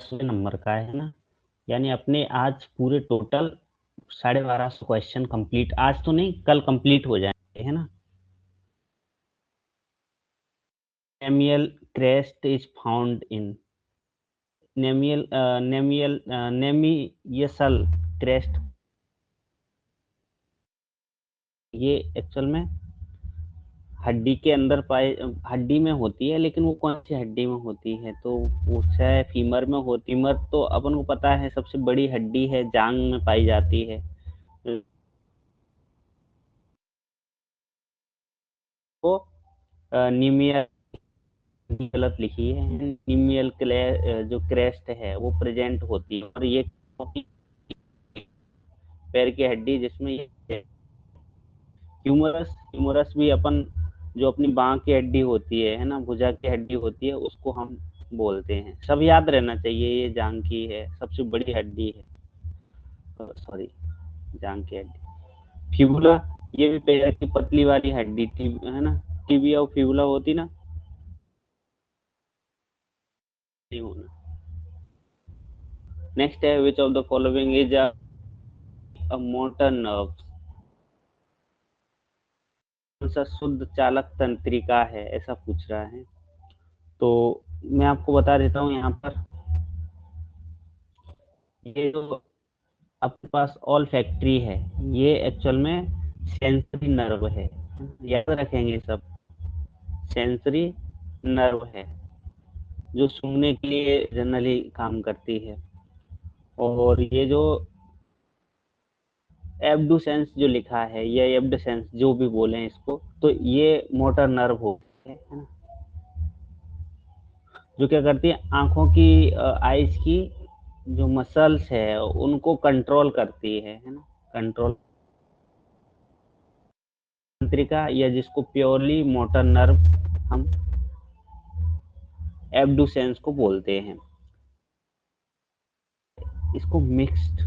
1250 number का है ना, यानी अपने आज पूरे टोटल 1250 क्वेश्चन कंप्लीट, आज तो नहीं कल कंप्लीट हो जाएंगे, है ना। Cnemial crest is found in नेमियसल क्रेस्ट, ये एक्चुअल में हड्डी के अंदर पाए, हड्डी में होती है, लेकिन वो कौन सी हड्डी में होती है, तो वो शायद फीमर में होती। फीमर तो अपन को पता है सबसे बड़ी हड्डी है, जांग में पाई जाती है। तो नीमियल गलत लिखी है, नीमियल जो क्रेस्ट है वो प्रेजेंट होती है, और ये पैर की हड्डी जिसमें ये ह्यूमरस, ह्यूमरस भी अपन जो अपनी बांह की हड्डी होती है ना, भुजा की हड्डी होती है, उसको हम बोलते हैं। सब याद रहना चाहिए, ये जांग की है, सबसे बड़ी हड्डी है, सॉरी जांग की हड्डी। फिबुला, ये भी पैर की पतली वाली हड्डी थी, है ना, टिबिया और फिबुला होती ना, नहीं होना। नेक्स्ट है, विच of the following is a motor nerve, कौन सा शुद्ध चालक तंत्रिका है, ऐसा पूछ रहा है। तो मैं आपको बता देता हूँ यहाँ पर, ये जो आपके पास ऑल फैक्ट्री है, ये एक्चुअल में सेंसरी नर्व है, याद रखेंगे सब। सेंसरी नर्व है जो सूंघने के लिए जनरली काम करती है। और ये जो एब्डुसेंस जो लिखा है, या एब्डसेंस जो भी बोले इसको, तो ये मोटर नर्व हो है ना, जो क्या करती है, आंखों की, आईज की जो मसल्स है उनको कंट्रोल करती है ना, कंट्रोल तंत्रिका, या जिसको प्योरली मोटर नर्व हम एब्डुसेंस को बोलते हैं। इसको मिक्स्ड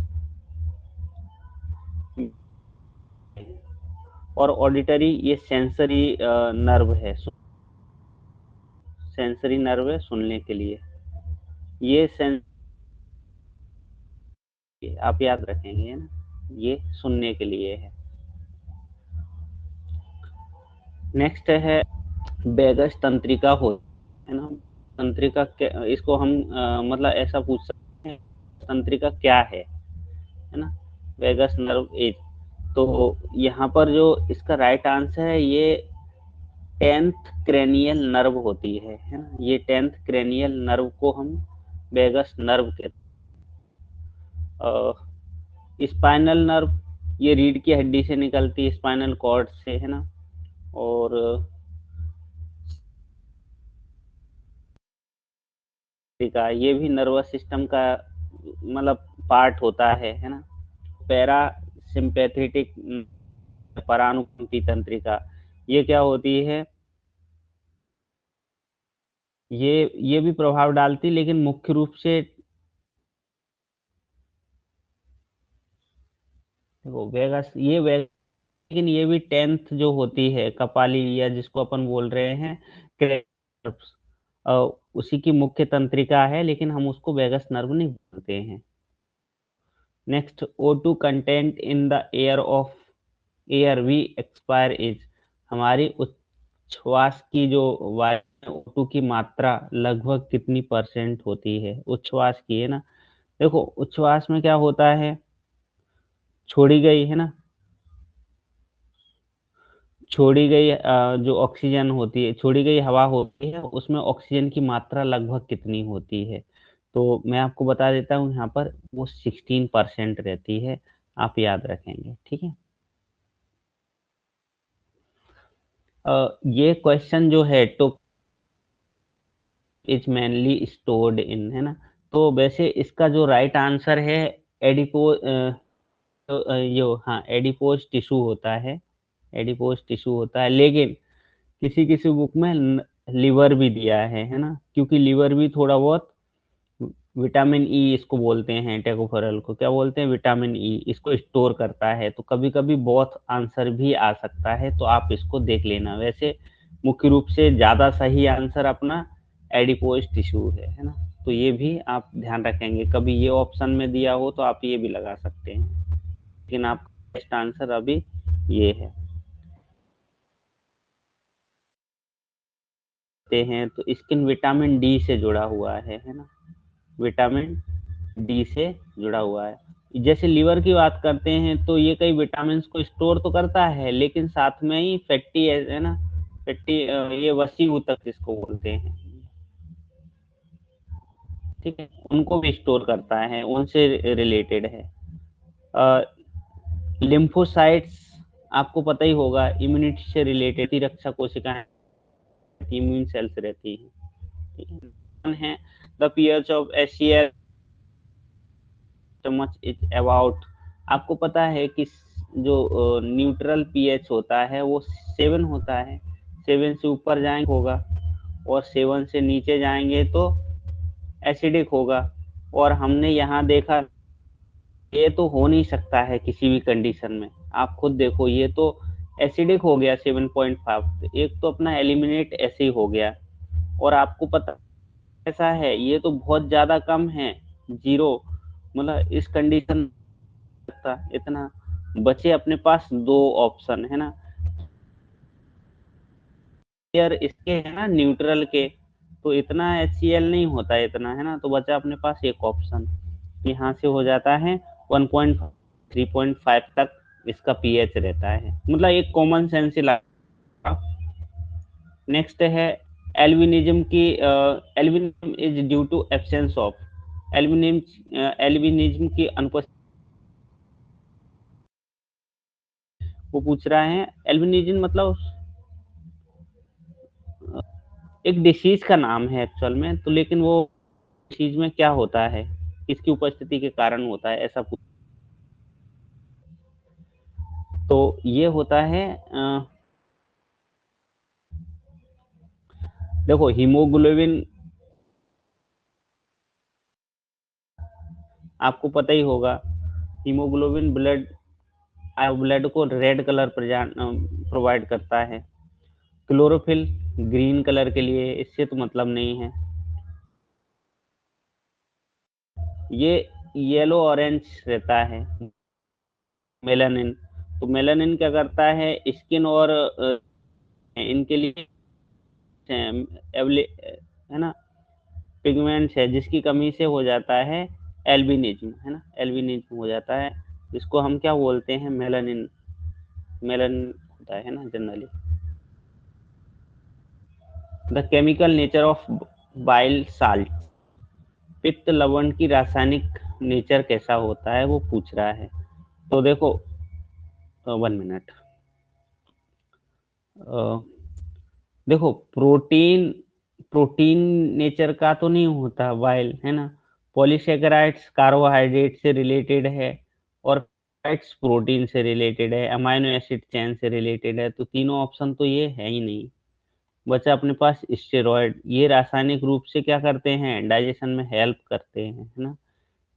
और ऑडिटरी, ये सेंसरी नर्व है, सेंसरी नर्व है सुनने के लिए, ये सेंस आप याद रखेंगे ना, ये सुनने के लिए है। नेक्स्ट है बेगस तंत्रिका हो, है ना, तंत्रिका इसको हम मतलब ऐसा पूछ सकते हैं, तंत्रिका क्या है ना, वेगस नर्व एज। तो यहाँ पर जो इसका राइट आंसर है, ये 10th क्रेनियल नर्व होती है ना, ये 10th क्रेनियल नर्व को हम वेगस नर्व कहते हैं। स्पाइनल नर्व, ये रीढ़ की हड्डी से निकलती है, स्पाइनल कॉर्ड से, है ना। और ये भी नर्वस सिस्टम का मतलब पार्ट होता है ना। पैरा सिंपैथेटिक परानुक्रमी तंत्रिका, ये क्या होती है, ये भी प्रभाव डालती, लेकिन मुख्य रूप से देखो वेगस, ये वेगस, लेकिन ये भी 10th जो होती है कपाली, या जिसको अपन बोल रहे हैं क्रेनियस, उसी की मुख्य तंत्रिका है, लेकिन हम उसको वेगस नर्व नहीं बोलते हैं। Next, O2 content in the air of air we expire is, हमारी उच्छ्वास की जो वायु O2 की मात्रा लगभग कितनी परसेंट होती है, उच्छ्वास की, है ना। देखो उच्छ्वास में क्या होता है, छोड़ी गई, है ना, छोड़ी गई जो ऑक्सीजन होती है, छोड़ी गई हवा होती है, उसमें ऑक्सीजन की मात्रा लगभग कितनी होती है, तो मैं आपको बता देता हूँ यहाँ पर, वो 16% रहती है, आप याद रखेंगे, ठीक है। ये क्वेश्चन जो है, तो इज मेनली स्टोर्ड इन, है ना, तो वैसे इसका जो राइट आंसर है एडिपो यो हाँ एडिपोज टिश्यू होता है, एडिपोज टिश्यू होता है, लेकिन किसी किसी बुक में लिवर भी दिया है ना, क्योंकि लिवर भी थोड़ा बहुत विटामिन ई इसको बोलते हैं, टेकोफेरल को क्या बोलते हैं, विटामिन ई, इसको स्टोर करता है, तो कभी कभी बहुत आंसर भी आ सकता है, तो आप इसको देख लेना। वैसे मुख्य रूप से ज्यादा सही आंसर अपना एडिपोज टिश्यू है ना। तो ये भी आप ध्यान रखेंगे, कभी ये ऑप्शन में दिया हो तो आप ये भी लगा सकते हैं, लेकिन आपका बेस्ट आंसर अभी ये है। ते हैं तो स्किन विटामिन डी से जुड़ा हुआ है ना, विटामिन डी से जुड़ा हुआ है। जैसे लीवर की बात करते हैं तो ये कई विटामिन को स्टोर तो करता है, लेकिन साथ में ही फैटी है ना, फैटी, ये वसी ऊतक जिसको बोलते हैं, ठीक है, उनको भी स्टोर करता है, उनसे रिलेटेड है। लिम्फोसाइट्स आपको पता ही होगा, इम्यूनिटी से रिलेटेड रक्षा कोशिकाएं, इम्यून सेल्स रहती हैं, ठीक है। The pH of HCL much is about, आपको पता है कि जो न्यूट्रल पीएच होता है वो 7 होता है, 7 से ऊपर जाएंगे होगा, और 7 से नीचे जाएंगे तो एसिडिक होगा। और हमने यहाँ देखा ये तो हो नहीं सकता है किसी भी कंडीशन में, आप खुद देखो ये तो एसिडिक हो गया 7.5, एक तो अपना एलिमिनेट ऐसे ही हो गया। और आपको पता ऐसा है ये तो बहुत ज्यादा कम है, 0, मतलब इस कंडीशन इतना बचे अपने पास 2 ऑप्शन है ना, यार इसके है ना न्यूट्रल के, तो इतना HCl नहीं होता है इतना, है ना, तो बचा अपने पास एक ऑप्शन, यहाँ से हो जाता है 1.5 3.5 तक इसका पीएच रहता है, मतलब एक कॉमन सेंस ही लगा। नेक्स्ट है एल्बिनिज्म की, albinism is due to absence of, albinism, albinism की अनुपस्थिति वो पूछ रहा है। एल्बिनिज्म मतलब एक डिसीज का नाम है एक्चुअल में, तो लेकिन वो डिसीज में क्या होता है, किसकी उपस्थिति के कारण होता है, ऐसा पूछ, तो ये होता है देखो हीमोग्लोबिन, आपको पता ही होगा, हीमोग्लोबिन ब्लड ब्लड को रेड कलर प्रोवाइड करता है, क्लोरोफिल ग्रीन कलर के लिए, इससे तो मतलब नहीं है। ये येलो ऑरेंज रहता है मेलानिन, तो मेलानिन क्या करता है स्किन और इनके लिए है ना, पिगमेंट्स है जिसकी कमी से हो जाता है एल्बिनिज्म, है ना, एल्बिनिज्म हो जाता है, जिसको हम क्या बोलते हैं मेलानिन, मेलानिन होता है ना generally. The chemical nature of bile salt, पित्त लवण की रासायनिक नेचर कैसा होता है वो पूछ रहा है। तो देखो 1 मिनट, देखो प्रोटीन, प्रोटीन नेचर का तो नहीं होता बाइल, है ना, पॉलीसेकेराइड्स कार्बोहाइड्रेट से रिलेटेड है, और फैट्स प्रोटीन से रिलेटेड है, अमाइनो एसिड चेन से रिलेटेड है, तो तीनों ऑप्शन तो ये है ही नहीं। बचा अपने पास स्टेरॉयड, ये रासायनिक रूप से क्या करते हैं, डाइजेशन में हेल्प करते हैं, है ना,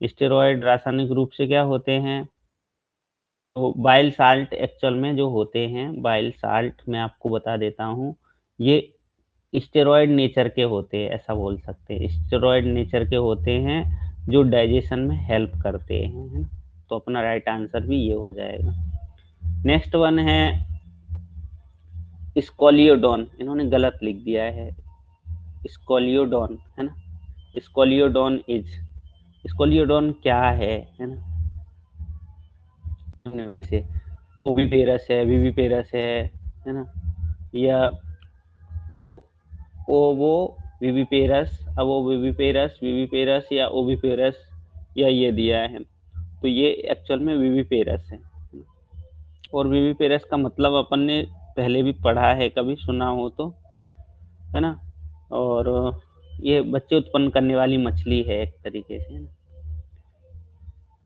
स्टेरॉयड रासायनिक रूप से क्या होते हैं, तो बाइल साल्ट एक्चुअल में जो होते हैं, बाइल साल्ट मैं आपको बता देता हूँ, ये स्टेरॉयड नेचर के होते हैं, ऐसा बोल सकते हैं, स्टेरॉयड नेचर के होते हैं जो डाइजेशन में हेल्प करते हैं, है ना, तो अपना राइट आंसर भी ये हो जाएगा। नेक्स्ट वन है स्कोलियोडॉन, इन्होंने गलत लिख दिया है, स्कोलियोडॉन है ना, स्कोलियोडॉन इज, स्कोलियोडॉन क्या है ना, से ओविपेरस है, विविपेरस है ना, या ओवो विविपेरस, अब वो विविपेरस, विविपेरस या ओविपेरस, या ये दिया है, तो ये एक्चुअल में विविपेरस है। और विविपेरस का मतलब अपन ने पहले भी पढ़ा है, कभी सुना हो तो, है ना, और ये बच्चे उत्पन्न करने वाली मछली है एक तरीके से, है ना,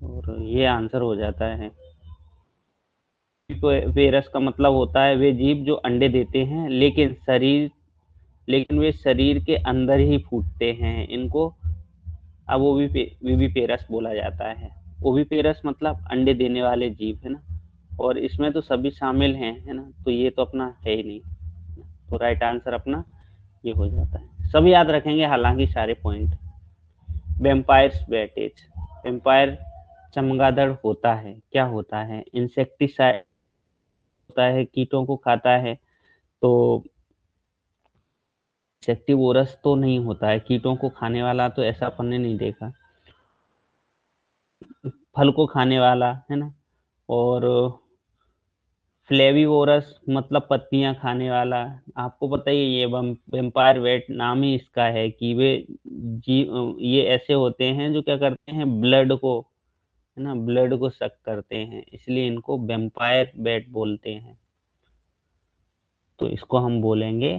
और ये आंसर हो जाता है। विविपेरस का मतलब होता है वे जीव जो अंडे देते हैं लेकिन वे शरीर के अंदर ही फूटते हैं, इनको अब ओविपेरस बोला जाता है। ओविपेरस मतलब अंडे देने वाले जीव, है ना, और इसमें तो सभी शामिल हैं, है ना, तो ये तो अपना है ही नहीं, तो राइट आंसर अपना ये हो जाता है। सब याद रखेंगे हालांकि सारे पॉइंट, वेम्पायर्स बैटेज, वेम्पायर चमगादड़ होता है, क्या होता है? इंसेक्टिसाइड होता है, कीटों को खाता है। तो इंसेक्टिवोरस तो नहीं होता है, कीटों को खाने वाला तो ऐसा अपन ने नहीं देखा। फल को खाने वाला है ना। और फ्लेविवोरस मतलब पत्तियां खाने वाला। आपको पता ही है, ये वेम्पायर वेट नाम ही इसका है कि वे जी ये ऐसे होते हैं जो क्या करते हैं, ब्लड को, है ना, ब्लड को सक करते हैं, इसलिए इनको वेम्पायर बैट बोलते हैं। तो इसको हम बोलेंगे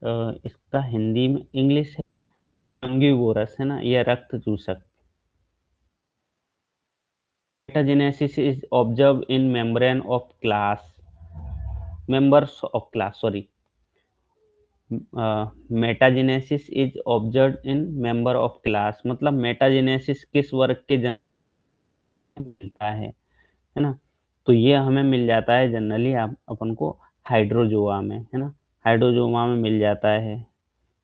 इसका हिंदी में इंग्लिश है फंगीवोरस, है ना, यह रक्त चूसक। Metagenesis is observe in membrane of class, members of class, sorry, metagenesis is observe in member of class, मतलब मेटाजेनेसिस किस वर्ग के जन मिलता है ना। तो ये हमें मिल जाता है जनरली आप अपन को हाइड्रोजोआ में, है ना, हाइड्रोजोआ में मिल जाता है,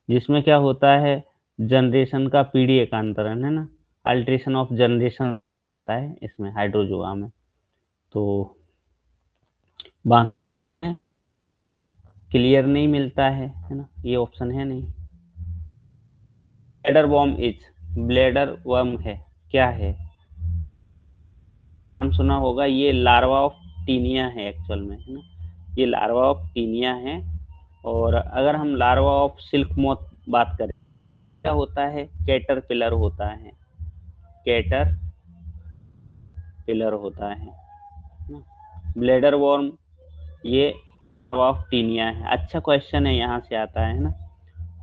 जिसमें क्या होता है, जनरेशन का पीढ़ी एकांतरण, है ना, अल्ट्रेशन ऑफ जनरेशन होता है इसमें हाइड्रोजोआ में। तो बाकी क्लियर नहीं मिलता है ना, ये ऑप्शन है नहीं। Bladder worm is, bladder worm है, क्या है? हम सुना होगा, ये लार्वा ऑफ टीनिया है एक्चुअल में, है ना, ये लार्वा ऑफ टीनिया है। और अगर हम लार्वा ऑफ सिल्क मोथ बात करें, क्या होता है, कैटर पिलर होता है, कैटर पिलर होता है ना। ब्लेडर वर्म ये लार्वा ऑफ टीनिया है। अच्छा क्वेश्चन है, यहाँ से आता है ना।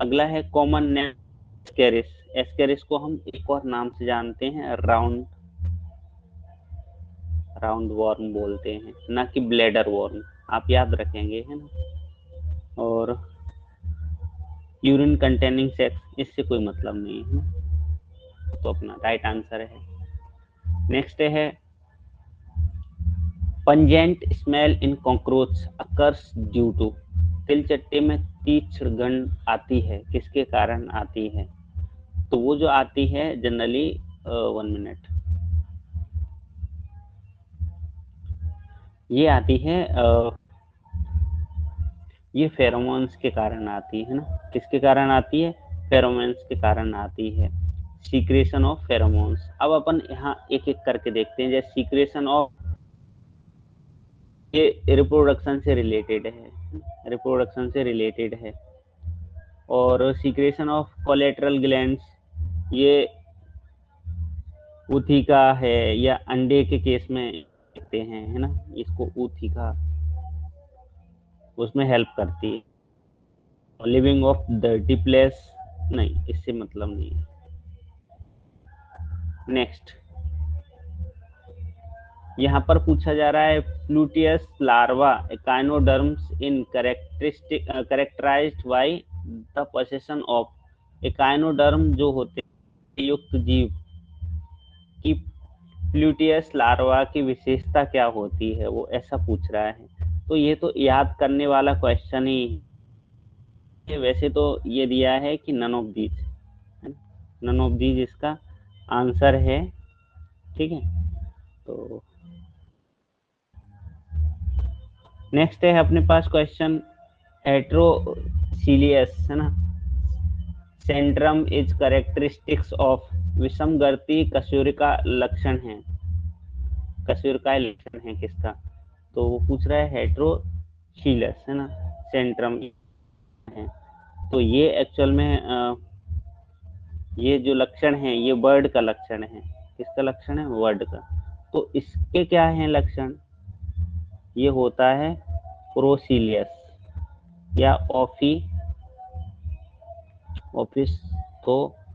अगला है कॉमन नेम एस्केरिस, एस्केरिस को हम एक और नाम से जानते हैं, राउंड, राउंड वॉर्म बोलते हैं, ना कि ब्लेडर वॉर्म, आप याद रखेंगे, है ना। और यूरिन कंटेनिंग सेक्स, इससे कोई मतलब नहीं है ना, तो अपना राइट आंसर है। नेक्स्ट है pungent smell in cockroach occurs due to, तिलचट्टे में तीक्ष्ण गंध आती है, किसके कारण आती है? तो वो जो आती है जनरली, 1 मिनट, ये आती है ये फेरोमोन्स के कारण आती है ना, किसके कारण आती है? फेरोमोन्स के कारण आती है, सीक्रेशन ऑफ फेरोमोन्स। अब अपन यहाँ एक एक करके देखते हैं, जैसे सीक्रेशन ऑफ, ये रिप्रोडक्शन से रिलेटेड है, रिप्रोडक्शन से रिलेटेड है। और सीक्रेशन ऑफ कोलेटरल ग्लैंड्स, ये ऊथिका है, या अंडे के केस में देखते हैं, है ना, इसको ऊथिका, उसमें हेल्प करती है। लिविंग ऑफ डर्टी प्लेस, नहीं, इससे मतलब नहीं है। नेक्स्ट, यहाँ पर पूछा जा रहा है pluteus larva echinoderms in characteristic characterized by the possession of, echinoderm जो होते हैं युक्त जीव की प्लूटियस लार्वा की विशेषता क्या होती है, वो ऐसा पूछ रहा है। तो ये तो याद करने वाला क्वेश्चन ही है। वैसे तो ये दिया है कि none of these, none of these इसका आंसर है, ठीक है। तो नेक्स्ट है अपने पास क्वेश्चन हेट्रोसीलियस, है ना, सेंट्रम इज करेक्टरिस्टिक्स ऑफ, विषमगर्ती कशेरुकी का लक्षण है, कशेरुकी का लक्षण है किसका? तो वो पूछ रहा है हेट्रोसीलियस, है ना, सेंट्रम है। तो ये एक्चुअल में ये जो लक्षण है ये वर्ड का लक्षण है, किसका लक्षण है? वर्ड का। तो इसके क्या है लक्षण? ये होता है प्रोसीलियस या ऑफी ऑफिस्थोसीलस,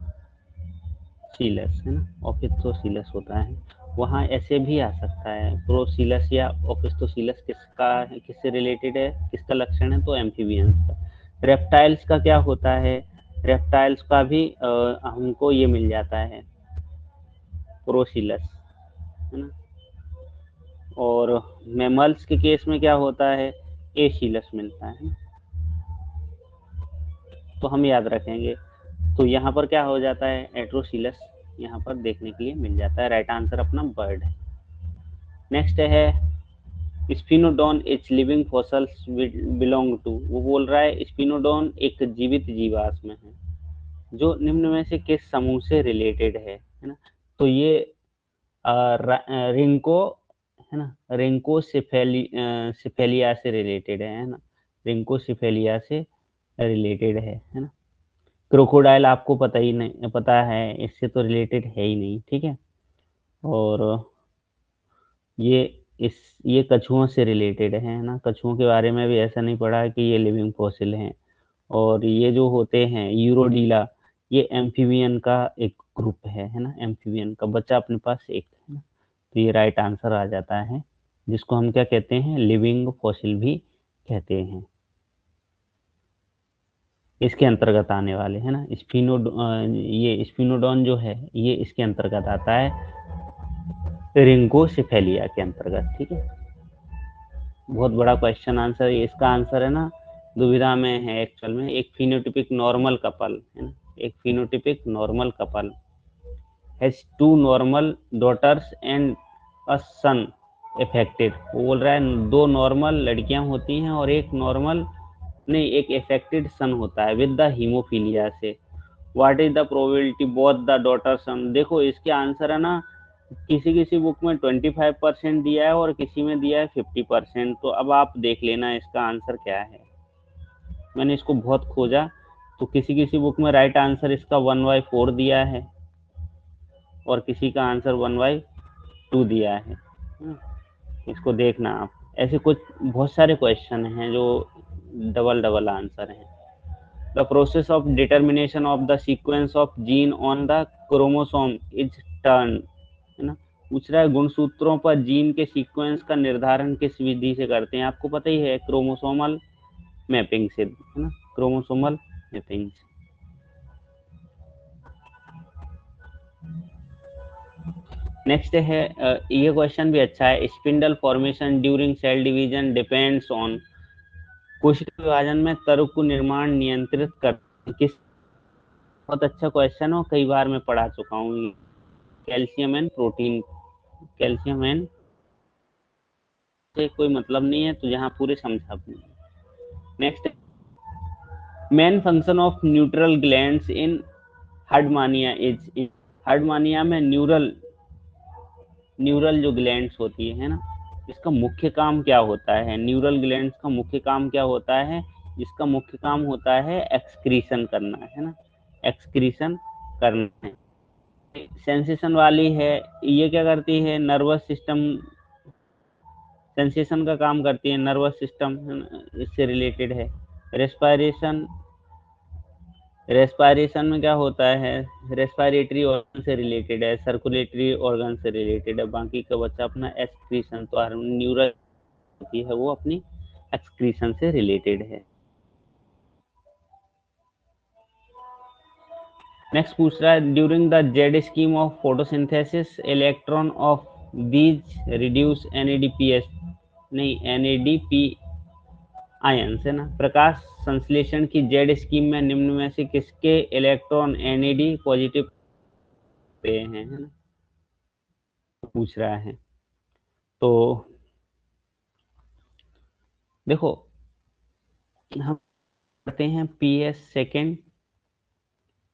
है ना, ऑफिस्थोसीलस होता है। वहाँ ऐसे भी आ सकता है प्रोसीलस या ऑफिस्थोसीलस, किसका है, किससे रिलेटेड है, किसका लक्षण है? तो एम्फीबियंस का। रेप्टाइल्स का क्या होता है? रेप्टाइल्स का भी हमको ये मिल जाता है प्रोसीलस, है ना। और मैमल्स के केस में क्या होता है? एसीलस मिलता है। तो हम याद रखेंगे। तो यहाँ पर क्या हो जाता है? एट्रोसीलस यहाँ पर देखने के लिए मिल जाता है। राइट आंसर अपना बर्ड है। नेक्स्ट है Sphenodon which living fossils belong to, वो बोल रहा है स्पिनोडॉन एक जीवित जीवाश्म है जो निम्न में से किस समूह से रिलेटेड है ना। तो ये रिंको है ना, रिंको सिफेलिया से रिलेटेड है ना, रिंको सिफेलिया से रिलेटेड है ना। क्रोकोडाइल आपको पता ही नहीं, पता है, इससे तो रिलेटेड है ही नहीं, ठीक है। और ये इस ये कछुओं से रिलेटेड है ना, कछुओं के बारे में भी ऐसा नहीं पढ़ा है कि ये लिविंग फॉसिल हैं। और ये जो होते हैं यूरोडीला, ये एम्फीबियन का एक ग्रुप है ना, एम्फीबियन का बच्चा अपने पास एक है ना। तो ये राइट आंसर आ जाता है, जिसको हम क्या कहते हैं, लिविंग फॉसिल भी कहते हैं। इसके अंतर्गत आने वाले है ना, ये स्पिनोडॉन जो है ये इसके अंतर्गत आता है, रिंकोसिफेलिया के अंतर्गत, ठीक है। बहुत बड़ा क्वेश्चन आंसर, इसका आंसर है ना, दुविधा में है एक्चुअल में। एक फिनोटिपिक नॉर्मल कपल है ना, एक phenotypic normal couple has two normal daughters and a son affected, वो बोल रहा है दो नॉर्मल लड़कियां होती हैं और एक नॉर्मल नहीं, एक अफेक्टेड सन होता है विद द हीमोफीलिया से। What is the probability both the daughter son, देखो इसके आंसर है ना, किसी किसी बुक में 25% दिया है और किसी में दिया है 50%। तो अब आप देख लेना इसका आंसर क्या है। मैंने इसको बहुत खोजा, तो किसी किसी बुक में राइट आंसर इसका 1/4 दिया है और किसी का आंसर 1/2 दिया है। इसको देखना आप, ऐसे कुछ बहुत सारे क्वेश्चन हैं जो डबल डबल आंसर हैं। The process of determination of the sequence of gene on the chromosome is turn, है ना। पूछ रहा है गुणसूत्रों पर जीन के सीक्वेंस का निर्धारण किस विधि से करते हैं, आपको पता ही है, क्रोमोसोमल मैपिंग से, है ना, क्रोमोसोमल मैपिंग से। नेक्स्ट है ये क्वेश्चन भी अच्छा है, spindle formation during cell division depends on, कोशिका विभाजन में तरु निर्माण नियंत्रित कर किस, बहुत अच्छा क्वेश्चन हो, कई बार मैं पढ़ा चुका हूँ। Calcium and protein, calcium and से कोई मतलब नहीं है, तो यहाँ पूरे समझा। Next, main function of neutral glands in Herdmania is, Herdmania में न्यूरल न्यूरल जो ग्लैंड्स होती है ना, इसका मुख्य काम क्या होता है, न्यूरल ग्लैंड्स का मुख्य काम क्या होता है, इसका मुख्य काम होता है एक्सक्रीशन करना, है ना, एक्सक्रीशन करना है। सेंसेशन वाली है, ये क्या करती है, नर्वस सिस्टम, सेंसेशन का काम करती है, नर्वस सिस्टम इससे रिलेटेड है। रेस्पायरेशन, रेस्पायरेशन में क्या होता है, रेस्पायरेटरी ऑर्गन से रिलेटेड है, सर्कुलेटरी ऑर्गन से रिलेटेड है। बाकी का बच्चा अपना एक्सक्रीशन, तो न्यूरल होती है वो अपनी एक्सक्रीशन से रिलेटेड है। नेक्स्ट पूछ रहा है during the Z scheme of photosynthesis electron of these reduce NADPs, नहीं एनएडीपी आयंस, है ना, प्रकाश संश्लेषण की जेड स्कीम में निम्न में से किसके इलेक्ट्रॉन एनएडी पॉजिटिव पे हैं, है ना, पूछ रहा है। तो देखो, हम करते हैं पीएस सेकेंड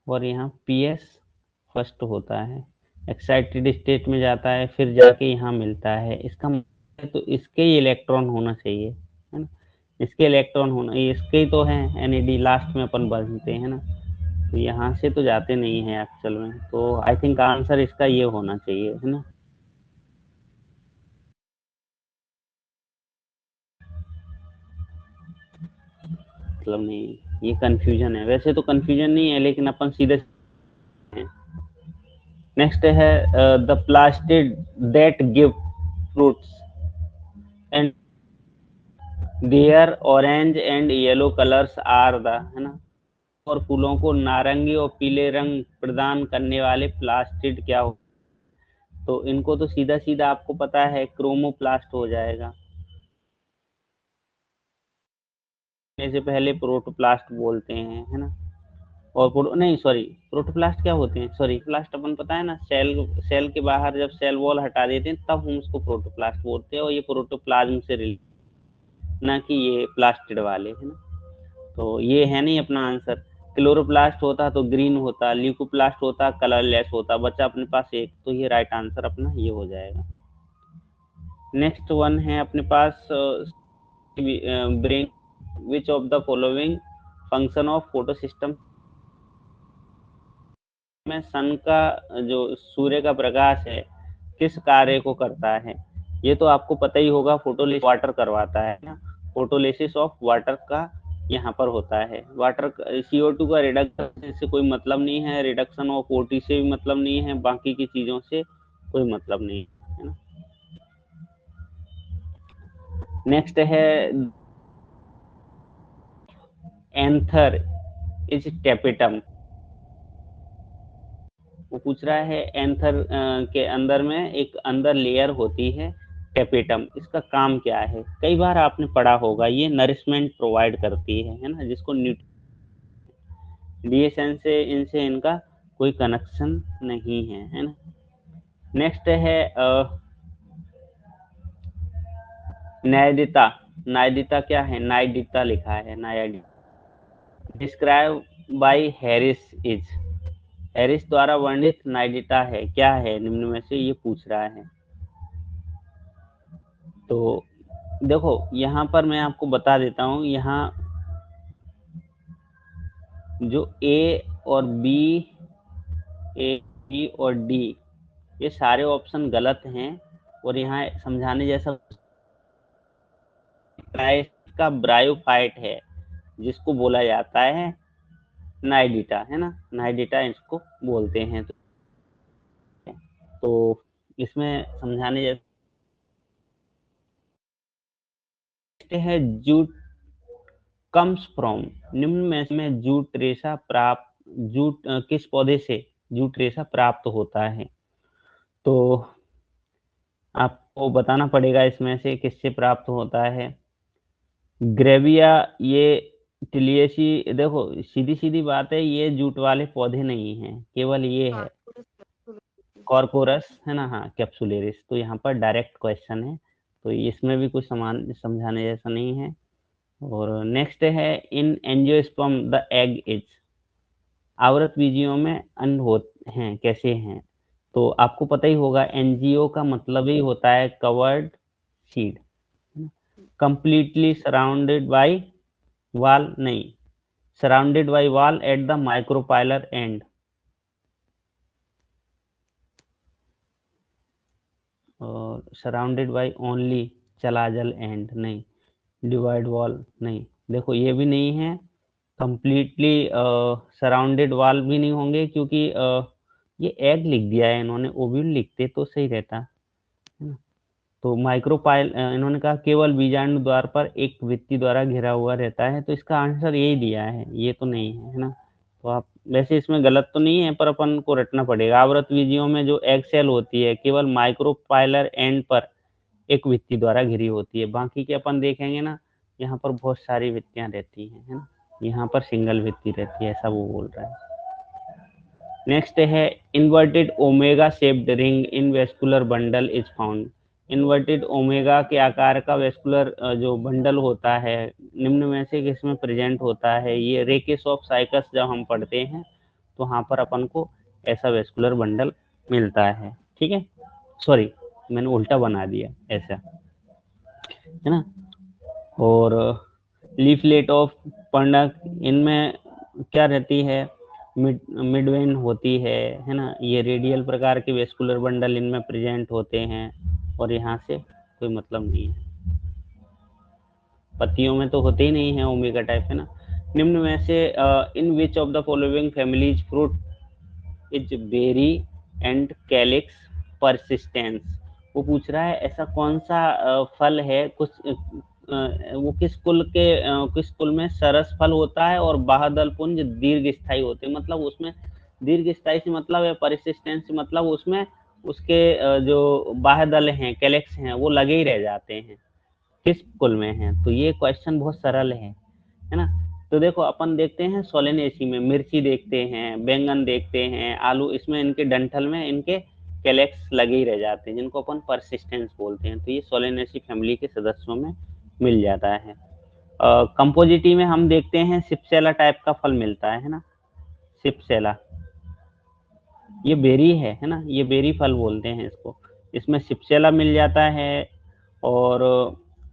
और यहाँ पीएस फर्स्ट होता है, एक्साइटेड स्टेट में जाता है, फिर जाके यहाँ मिलता है, इसका मतलब तो इसके ही इलेक्ट्रॉन होना चाहिए, है ना, इसके इलेक्ट्रॉन होना, इसके ही तो है एनएडी, लास्ट में अपन बनते हैं ना, तो यहाँ से तो जाते नहीं है एक्चुअल में, तो आई थिंक आंसर इसका ये होना चाहिए, है ना। मतलब नहीं, ये कंफ्यूजन है, वैसे तो कंफ्यूजन नहीं है, लेकिन अपन सीधे। नेक्स्ट है the plastid that give fruits and their orange and yellow colours are the, है ना, और फूलों को नारंगी और पीले रंग प्रदान करने वाले प्लास्टिड क्या हो, तो इनको तो सीधा सीधा आपको पता है क्रोमोप्लास्ट हो जाएगा, इससे पहले प्रोटोप्लास्ट बोलते हैं, है ना। और नहीं सॉरी, प्रोटोप्लास्ट क्या होते हैं, सॉरी प्लास्ट अपन पता है ना, सेल सेल के बाहर जब सेल वॉल हटा देते हैं तब हम उसको प्रोटोप्लास्ट बोलते हैं, और ये प्रोटोप्लाज्म से रिलेटेड, ना कि ये प्लास्टिड वाले है ना। तो ये है नहीं अपना आंसर। क्लोरोप्लास्ट होता तो ग्रीन होता, ल्यूकोप्लास्ट होता कलरलेस होता, बचा अपने पास एक, तो ये राइट आंसर अपना ये हो जाएगा। नेक्स्ट वन है अपने पास, brain which of the following function of photo system में सन का जो सूर्य का प्रकाश है किस कार्य को करता है। ये तो आपको पता ही होगा, फोटोलिसिस वाटर करवाता है ना, फोटोलिसिस ऑफ वाटर का यहाँ पर होता है। वाटर CO2 का रिडक्शन से कोई मतलब नहीं है, रिडक्शन ऑफ OT से भी मतलब नहीं है, बाकी की चीजों से कोई मतलब नहीं है ना। नेक्स्ट है एंथर इज टेपिटम। वो पूछ रहा है एंथर के अंदर में एक अंदर लेयर होती है टेपिटम, इसका काम क्या है। कई बार आपने पढ़ा होगा, ये नरिशमेंट प्रोवाइड करती है ना, जिसको न्यूट्रिशन से इनसे इनका कोई कनेक्शन नहीं है ना। नेक्स्ट है न्यायदिता। न्यायदिता क्या है, न्यायदिता लिखा है, न्यायदिता describe by Harris is. Harris द्वारा वर्णित न्यायदिता है क्या है निम्न में से, ये पूछ रहा है। तो देखो यहाँ पर मैं आपको बता देता हूँ, यहाँ जो ए और डी ये सारे ऑप्शन गलत हैं, और यहाँ समझाने जैसा का ब्रायोफाइट है, जिसको बोला जाता है नाइडिटा है ना, नाइडिटा इसको बोलते हैं। तो इसमें समझाने जैसे है जूट कम्स फ्रॉम, निम्न में जूट रेशा प्राप्त, जूट किस पौधे से जूट रेशा प्राप्त होता है। तो आपको बताना पड़ेगा इसमें से किससे प्राप्त होता है। ग्रेविया, ये टिलियसी, देखो सीधी सीधी बात है, ये जूट वाले पौधे नहीं हैं, केवल ये है कॉर्कोरस है ना, हाँ कैप्सुलेरिस। तो यहाँ पर डायरेक्ट क्वेश्चन है, तो इसमें भी कुछ समान समझाने जैसा नहीं है। और नेक्स्ट है in angiosperm the egg is, आवृत बीजियों में अंड होते हैं कैसे हैं। तो आपको पता ही होगा, एनजीओ का मतलब ही होता है covered seed, completely surrounded by वाल नहीं, सराउंडेड बाय वाल एट द माइक्रोपाइलर एंड, और surrounded by only chalazal end नहीं, डिवाइड वॉल नहीं, देखो ये भी नहीं है, कंप्लीटली सराउंडेड वॉल भी नहीं होंगे, क्योंकि ये एग लिख दिया है इन्होंने, ओव्यूल लिखते तो सही रहता है ना। तो माइक्रोपाइल इन्होंने कहा केवल बीजाणु द्वार पर एक भित्ति द्वारा घिरा हुआ रहता है, तो इसका आंसर यही दिया है, ये तो नहीं है ना। तो आप वैसे इसमें गलत तो नहीं है, पर अपन को रटना पड़ेगा। आवृत बीजियों में जो एग सेल होती है केवल माइक्रोपाइलर एंड पर एक भित्ति द्वारा घिरी होती है, बाकी के अपन देखेंगे ना, यहाँ पर बहुत सारी भित्तियां रहती हैं है ना, यहाँ पर सिंगल भित्ति रहती है, ऐसा वो बोल रहा है। नेक्स्ट है inverted omega shaped ring in vascular bundle is found, inverted omega के आकार का वेस्कुलर जो बंडल होता है निम्न में से किसमें प्रेजेंट होता है। ये रेकेस ऑफ साइकस जब हम पढ़ते हैं तो वहां पर अपन को ऐसा वेस्कुलर बंडल मिलता है, ठीक है। सॉरी, मैंने उल्टा बना दिया ऐसा, है ना। और लीफलेट ऑफ पंडक, इनमें क्या रहती है, मिडवेन होती है ना। ये रेडियल प्रकार के वेस्कुलर बंडल इनमें प्रेजेंट होते हैं, और यहाँ से कोई मतलब नहीं है, पत्तियों में तो होते ही नहीं है ओमेगा टाइप, है ना। निम्न में से in which of the following families fruit is berry and calyx persistence, वो पूछ रहा है ऐसा कौन सा फल है, कुछ वो किस कुल के किस कुल में सरस फल होता है और बाह्यदल पुंज दीर्घ स्थायी होते हैं। मतलब उसमें दीर्घ स्थायी से मतलब है, परसिस्टेंस से मतलब उसमें उसके जो बाह्यदल हैं कैलेक्स हैं वो लगे ही रह जाते हैं, किस कुल में है। तो ये क्वेश्चन बहुत सरल है ना। तो देखो अपन देखते हैं सोलेनेसी में मिर्ची देखते हैं, बैंगन देखते हैं, आलू, इसमें इनके डंठल में इनके कैलेक्स लगे ही रह जाते हैं जिनको अपन परसिस्टेंस बोलते हैं। तो ये सोलेनेसी फैमिली के सदस्यों में मिल जाता है। कंपोजिटी में हम देखते हैं सिप्सेला टाइप का फल मिलता है ना, सिप्सेला। ये बेरी है ना, ये बेरी फल बोलते हैं इसको। इसमें सिप्सेला मिल जाता है। और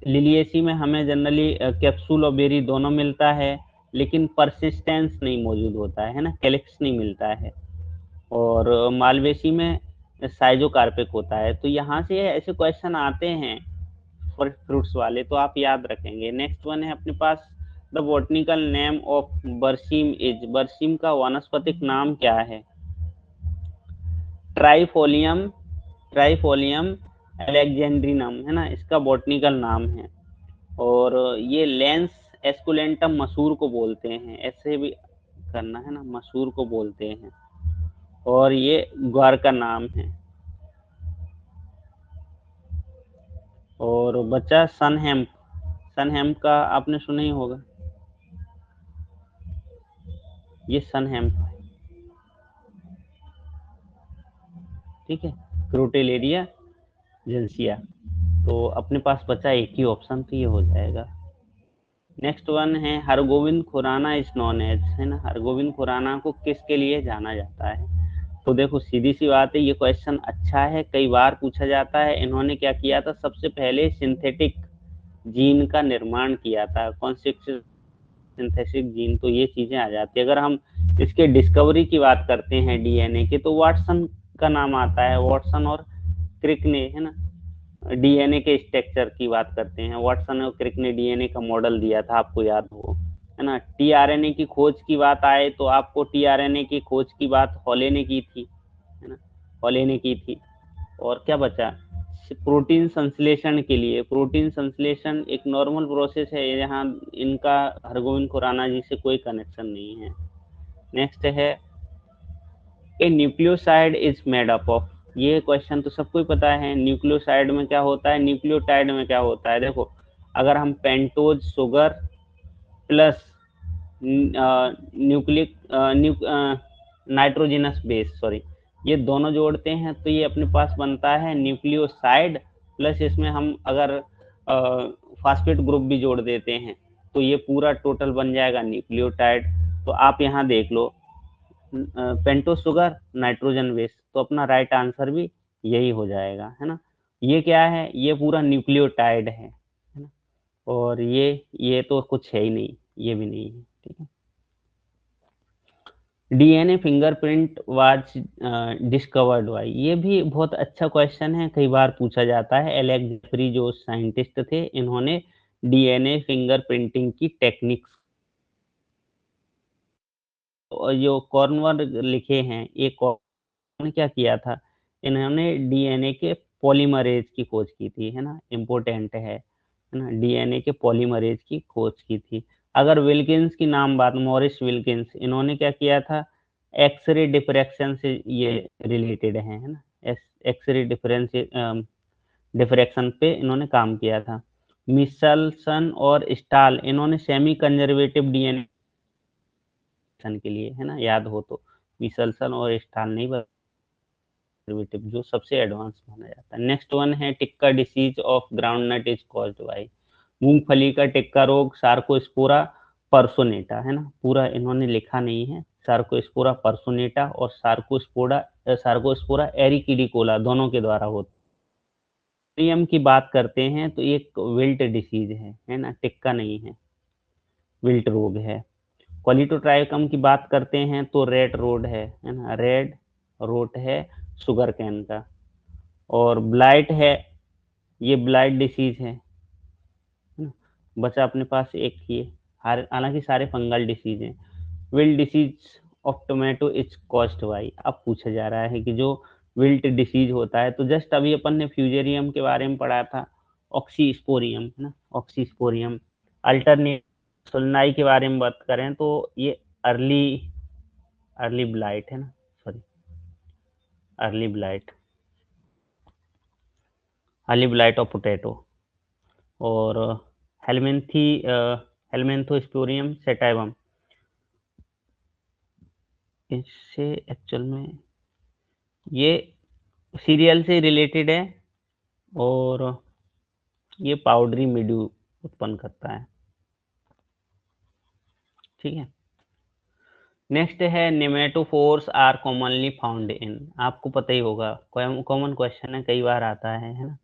लिलिएसी में हमें जनरली कैप्सूल और बेरी दोनों मिलता है, लेकिन परसिस्टेंस नहीं मौजूद होता है ना, कैलिक्स नहीं मिलता है। और मालवेसी में साइजोकार्पिक होता है। तो यहाँ से ऐसे क्वेश्चन आते हैं फ्रूट्स वाले, तो आप याद रखेंगे। नेक्स्ट वन है अपने पास, द बॉटनिकल नेम ऑफ बरसीम इज, बरसीम का वानस्पतिक नाम क्या है? ट्राइफोलियम, ट्राइफोलियम एलेक्जेंड्रिनम है ना, इसका बॉटनिकल नाम है। और ये लेंस एस्कुलेंटम मसूर को बोलते हैं, ऐसे भी करना है ना, मसूर को बोलते हैं। और ये ग्वार का नाम है। और बच्चा सनहेम्प, सनहेम्प का आपने सुना ही होगा, ये सनहेम्प है, ठीक है, क्रोटेलेरिया जेंसिया। तो अपने पास बचा एक ही ऑप्शन, तो ये हो जाएगा। नेक्स्ट वन है Hargovind Khurana is known as, है ना, हरगोविंद खुराना को किसके लिए जाना जाता है? तो देखो सीधी सी बात है, ये क्वेश्चन अच्छा है, कई बार पूछा जाता है। इन्होंने क्या किया था, सबसे पहले सिंथेटिक जीन का निर्माण किया था। कौन से सिंथेटिक जीन, तो ये चीजें आ जाती है। अगर हम इसके डिस्कवरी की बात करते हैं डीएनए की, तो वाटसन का नाम आता है, वाटसन और क्रिक ने, है ना, डीएनए के स्ट्रक्चर की बात करते हैं। वाटसन और क्रिक ने डीएनए का मॉडल दिया था, आपको याद हो, है ना। टीआरएनए की खोज की बात आए तो आपको टीआरएनए की खोज की बात हॉले ने की थी, है ना, हॉले ने की थी। और क्या बचा, प्रोटीन संश्लेषण के लिए, प्रोटीन संश्लेषण एक नॉर्मल प्रोसेस है, यहाँ इनका हरगोविंद खुराना जी से कोई कनेक्शन नहीं है। नेक्स्ट है a nucleoside is made up of, ये क्वेश्चन तो सबको ही पता है। न्यूक्लियोसाइड में क्या होता है, न्यूक्लियोटाइड में क्या होता है? देखो, अगर हम pentose sugar plus nucleic nitrogenous base, sorry, ये दोनों जोड़ते हैं तो ये अपने पास बनता है न्यूक्लियोसाइड। प्लस इसमें हम अगर फास्फेट ग्रुप भी जोड़ देते हैं तो ये पूरा टोटल बन जाएगा न्यूक्लियोटाइड। तो आप यहाँ देख लो, पेंटोज शुगर नाइट्रोजन बेस, तो अपना राइट आंसर भी यही हो जाएगा, है ना। ये क्या है, ये पूरा न्यूक्लियोटाइड है ना। और ये तो कुछ है ही नहीं, ये भी नहीं है, ठीक है। DNA fingerprint was discovered by, ये भी बहुत अच्छा क्वेश्चन है, कई बार पूछा जाता है। एलेक्स जेफरी जो साइंटिस्ट थे, इन्होंने डीएनए फिंगरप्रिंटिंग की टेक्निक्स, जो कॉर्नवर लिखे हैं, एक ने क्या किया था, इन्होंने डीएनए के पॉलीमरेज की खोज की थी, है ना, इम्पोर्टेंट है ना, डीएनए के पॉलीमरेज की खोज की थी। अगर विल्किंस की नाम बात, मॉरिस विल्किंस, इन्होंने क्या किया था, एक्सरे डिफ्रैक्शन से ये रिलेटेड है ना, एक्सरे डिफरेंस डिफ्रैक्शन पे इन्होंने काम किया था। मिचेल्सन और स्टाल, इन्होंने सेमी कंजर्वेटिव डीएनए के लिए, है ना, याद हो तो, मिचेल्सन और स्टाल नहीं, कंजर्वेटिव जो सबसे एडवांस माना जाता है। नेक्स्ट वन है tikka disease of groundnut is caused by, मूंगफली का टिक्का रोग सार्कोस्पोरा परसोनेटा, है ना, पूरा इन्होंने लिखा नहीं है, सार्कोस्पोरा परसोनेटा और सार्कोस्पोरा एरिकिडिकोला दोनों के द्वारा होता है। एम की बात करते हैं तो एक विल्ट डिसीज है ना, टिक्का नहीं है, विल्ट रोग है। क्वालिटोट्राइकम की बात करते हैं तो रेड रोड है ना, रेड रोट है शुगर कैन का। और ब्लाइट है, ये ब्लाइट डिसीज है ना। बचा अपने पास एक ही, हालांकि सारे फंगल डिसीज हैं। Wilt disease of tomato is caused by, अब पूछा जा रहा है कि जो विल्ट डिसीज होता है, तो जस्ट अभी अपन ने फ्यूजेरियम के बारे में पढ़ा था, ऑक्सीस्पोरियम, है ना, ऑक्सीस्पोरियम। अल्टरनेट सोलनाई के बारे में बात करें तो ये अर्ली अर्ली ब्लाइट है ना, sorry, early blight, early blight of potato. और हेलमिंथी हेलमेंथोस्पोरियम सेटाइवम। इससे एक्चुअल में ये सीरियल से रिलेटेड है और ये पाउडरी मिल्ड्यू उत्पन्न करता है। ठीक है। नेक्स्ट है नेमेटोफोर्स आर कॉमनली फाउंड इन। आपको पता ही होगा, कॉमन क्वेश्चन है, कई बार आता है ना।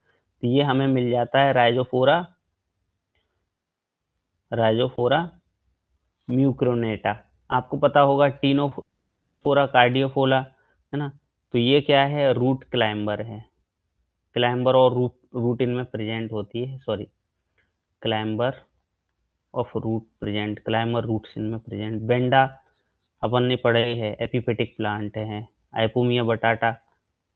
तो ये हमें मिल जाता है राइजोफोरा, राइजोफोरा म्यूक्रोनेटा। आपको पता होगा टीनोफोरा कार्डियोफोला, है ना। तो ये क्या है, रूट क्लाइंबर है। क्लाइंबर और रूट रूट इनमें प्रेजेंट होती है, sorry, climber of root present, climber roots इनमें प्रेजेंट। बेंडा अपन ने पढ़े है, एपिफेटिक प्लांट है। आइपोमिया बटाटा